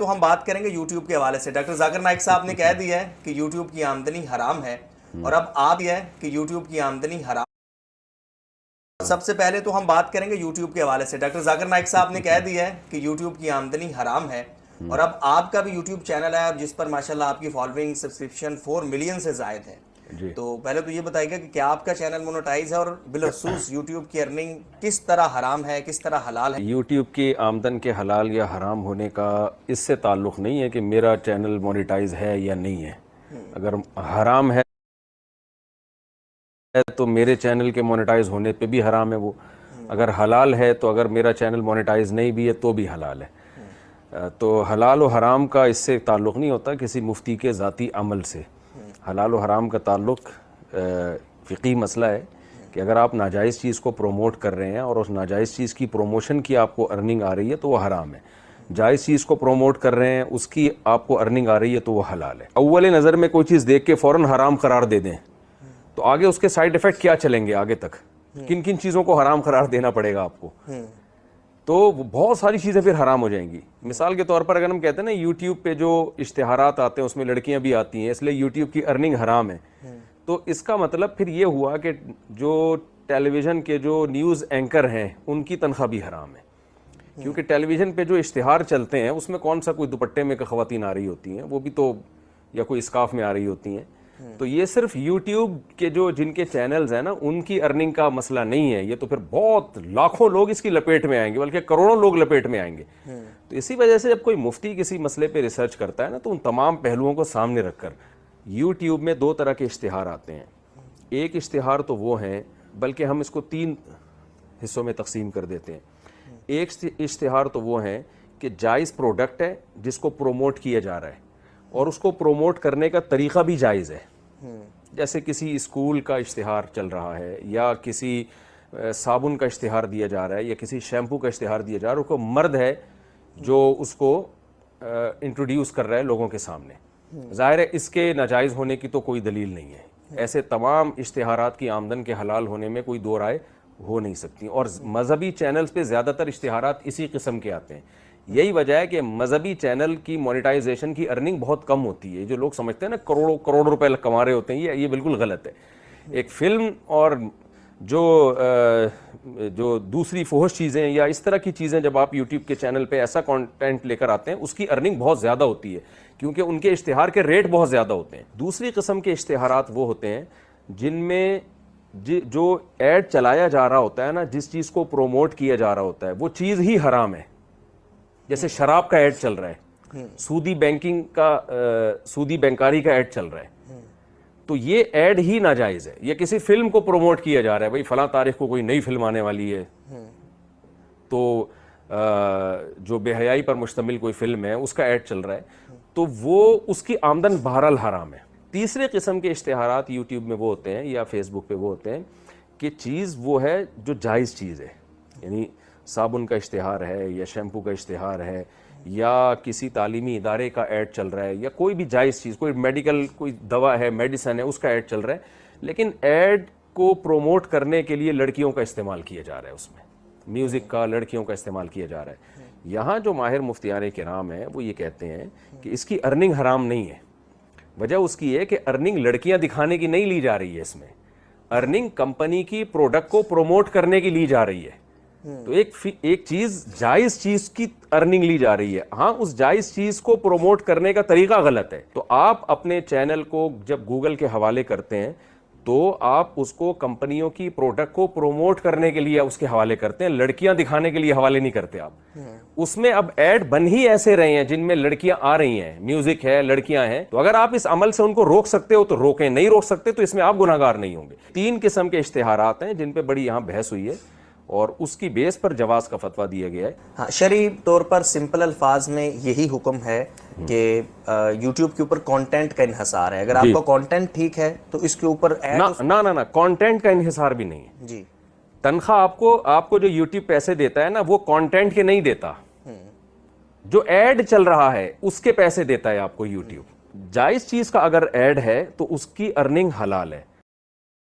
تو ہم بات کریں گے یوٹیوب کے حوالے سے. ڈاکٹر ذاکر نائک صاحب نے کہہ دیا ہے کہ یوٹیوب کی آمدنی حرام ہے, اور اب آپ یہ ہے کہ یوٹیوب کی آمدنی حرام. سب سے پہلے تو ہم بات کریں گے یوٹیوب کے حوالے سے. ڈاکٹر ذاکر نائک صاحب نے کہہ دیا ہے کہ یوٹیوب کی آمدنی حرام ہے, اور اب آپ کا بھی یوٹیوب چینل ہے جس پر ماشاءاللہ آپ کی فالوئنگ سبسکرپشن 4 ملین سے زائد ہے. تو پہلے تو یہ بتائیے گا کہ کیا آپ کا چینل مونوٹائز ہے, اور بالخصوص یوٹیوب کی ارننگ کس طرح حرام ہے, کس طرح حلال ہے؟ یوٹیوب کی آمدن کے حلال یا حرام ہونے کا اس سے تعلق نہیں ہے کہ میرا چینل مونیٹائز ہے یا نہیں ہے. اگر حرام ہے تو میرے چینل کے مونیٹائز ہونے پہ بھی حرام ہے وہ. اگر حلال ہے تو اگر میرا چینل مونیٹائز نہیں بھی ہے تو بھی حلال ہے. تو حلال و حرام کا اس سے تعلق نہیں ہوتا کسی مفتی کے ذاتی عمل سے. حلال و حرام کا تعلق فقہی مسئلہ ہے کہ اگر آپ ناجائز چیز کو پروموٹ کر رہے ہیں اور اس ناجائز چیز کی پروموشن کی آپ کو ارننگ آ رہی ہے تو وہ حرام ہے. جائز چیز کو پروموٹ کر رہے ہیں, اس کی آپ کو ارننگ آ رہی ہے تو وہ حلال ہے. اول نظر میں کوئی چیز دیکھ کے فوراً حرام قرار دے دیں تو آگے اس کے سائیڈ ایفیکٹ کیا چلیں گے آگے تک, کن کن چیزوں کو حرام قرار دینا پڑے گا آپ کو, تو بہت ساری چیزیں پھر حرام ہو جائیں گی. مثال کے طور پر اگر ہم کہتے ہیں نا یوٹیوب پہ جو اشتہارات آتے ہیں اس میں لڑکیاں بھی آتی ہیں اس لیے یوٹیوب کی ارننگ حرام ہے, تو اس کا مطلب پھر یہ ہوا کہ جو ٹیلی ویژن کے جو نیوز اینکر ہیں ان کی تنخواہ بھی حرام ہے. کیونکہ ٹیلی ویژن پہ جو اشتہار چلتے ہیں اس میں کون سا کوئی دوپٹے میں خواتین آ رہی ہوتی ہیں, وہ بھی تو یا کوئی اسکارف میں آ رہی ہوتی ہیں. تو یہ صرف یوٹیوب کے جو جن کے چینلز ہیں نا ان کی ارننگ کا مسئلہ نہیں ہے, یہ تو پھر بہت لاکھوں لوگ اس کی لپیٹ میں آئیں گے, بلکہ کروڑوں لوگ لپیٹ میں آئیں گے. تو اسی وجہ سے جب کوئی مفتی کسی مسئلے پہ ریسرچ کرتا ہے نا تو ان تمام پہلوؤں کو سامنے رکھ کر یوٹیوب میں 2 طرح کے اشتہار آتے ہیں. ایک اشتہار تو وہ ہیں, بلکہ ہم اس کو 3 حصوں میں تقسیم کر دیتے ہیں. ایک اشتہار تو وہ ہیں کہ جائز پروڈکٹ ہے جس کو پروموٹ کیا جا رہا ہے اور اس کو پروموٹ کرنے کا طریقہ بھی جائز ہے. جیسے کسی اسکول کا اشتہار چل رہا ہے یا کسی صابن کا اشتہار دیا جا رہا ہے یا کسی شیمپو کا اشتہار دیا جا رہا ہے, وہ مرد ہے جو اس کو انٹروڈیوس کر رہا ہے لوگوں کے سامنے. ظاہر ہے اس کے ناجائز ہونے کی تو کوئی دلیل نہیں ہے. ایسے تمام اشتہارات کی آمدن کے حلال ہونے میں کوئی دو رائے ہو نہیں سکتی, اور مذہبی چینلز پہ زیادہ تر اشتہارات اسی قسم کے آتے ہیں. یہی وجہ ہے کہ مذہبی چینل کی مونیٹائزیشن کی ارننگ بہت کم ہوتی ہے. جو لوگ سمجھتے ہیں نا کروڑوں کروڑ روپے کما رہے ہوتے ہیں, یہ بالکل غلط ہے. ایک فلم اور جو دوسری فحش چیزیں یا اس طرح کی چیزیں جب آپ یوٹیوب کے چینل پہ ایسا کانٹینٹ لے کر آتے ہیں اس کی ارننگ بہت زیادہ ہوتی ہے, کیونکہ ان کے اشتہار کے ریٹ بہت زیادہ ہوتے ہیں. دوسری قسم کے اشتہارات وہ ہوتے ہیں جن میں جو ایڈ چلایا جا رہا ہوتا ہے نا, جس چیز کو پروموٹ کیا جا رہا ہوتا ہے وہ چیز ہی حرام ہے. جیسے شراب کا ایڈ چل رہا ہے, سودی بینکاری کا ایڈ چل رہا ہے, تو یہ ایڈ ہی ناجائز ہے. یا کسی فلم کو پروموٹ کیا جا رہا ہے, بھئی فلاں تاریخ کو کوئی نئی فلم آنے والی ہے, تو جو بے حیائی پر مشتمل کوئی فلم ہے اس کا ایڈ چل رہا ہے, تو وہ اس کی آمدن بہرحال حرام ہے. تیسرے قسم کے اشتہارات یوٹیوب میں وہ ہوتے ہیں یا فیس بک پہ وہ ہوتے ہیں کہ چیز وہ ہے جو جائز چیز ہے. یعنی صابن کا اشتہار ہے یا شیمپو کا اشتہار ہے یا کسی تعلیمی ادارے کا ایڈ چل رہا ہے یا کوئی بھی جائز چیز, کوئی میڈیکل کوئی دوا ہے, میڈیسن ہے, اس کا ایڈ چل رہا ہے, لیکن ایڈ کو پروموٹ کرنے کے لیے لڑکیوں کا استعمال کیا جا رہا ہے, اس میں میوزک کا لڑکیوں کا استعمال کیا جا رہا ہے. یہاں جو ماہر مفتیان کرام ہیں وہ یہ کہتے ہیں کہ اس کی ارننگ حرام نہیں ہے. وجہ اس کی ہے کہ ارننگ لڑکیاں دکھانے کی نہیں لی جا رہی ہے, اس میں ارننگ کمپنی کی پروڈکٹ کو پروموٹ کرنے کی لی جا رہی ہے. تو ایک چیز جائز چیز کی ارننگ لی جا رہی ہے. ہاں اس جائز چیز کو پروموٹ کرنے کا طریقہ غلط ہے. تو آپ اپنے چینل کو جب گوگل کے حوالے کرتے ہیں تو آپ اس کو کمپنیوں کی پروڈکٹ کو پروموٹ کرنے کے لیے اس کے حوالے کرتے ہیں, لڑکیاں دکھانے کے لیے حوالے نہیں کرتے آپ. اس میں اب ایڈ بن ہی ایسے رہے ہیں جن میں لڑکیاں آ رہی ہیں, میوزک ہے, لڑکیاں ہیں, تو اگر آپ اس عمل سے ان کو روک سکتے ہو تو روکیں, نہیں روک سکتے تو اس میں آپ گناہگار نہیں ہوں گے. 3 قسم کے اشتہارات ہیں جن پہ بڑی یہاں بحث ہوئی ہے اور اس کی بیس پر جواز کا فتویٰ دیا گیا ہے. ہاں, شرعی طور پر سمپل الفاظ میں یہی حکم ہے کہ یوٹیوب کے اوپر کانٹینٹ کا انحصار ہے. اگر آپ کا کانٹینٹ ٹھیک ہے تو اس کے اوپر نہ کانٹینٹ کا انحصار بھی نہیں ہے. جی, تنخواہ آپ کو جو یوٹیوب پیسے دیتا ہے نا وہ کانٹینٹ کے نہیں دیتا, جو ایڈ چل رہا ہے اس کے پیسے دیتا ہے آپ کو یوٹیوب. جائز چیز کا اگر ایڈ ہے تو اس کی ارننگ حلال ہے.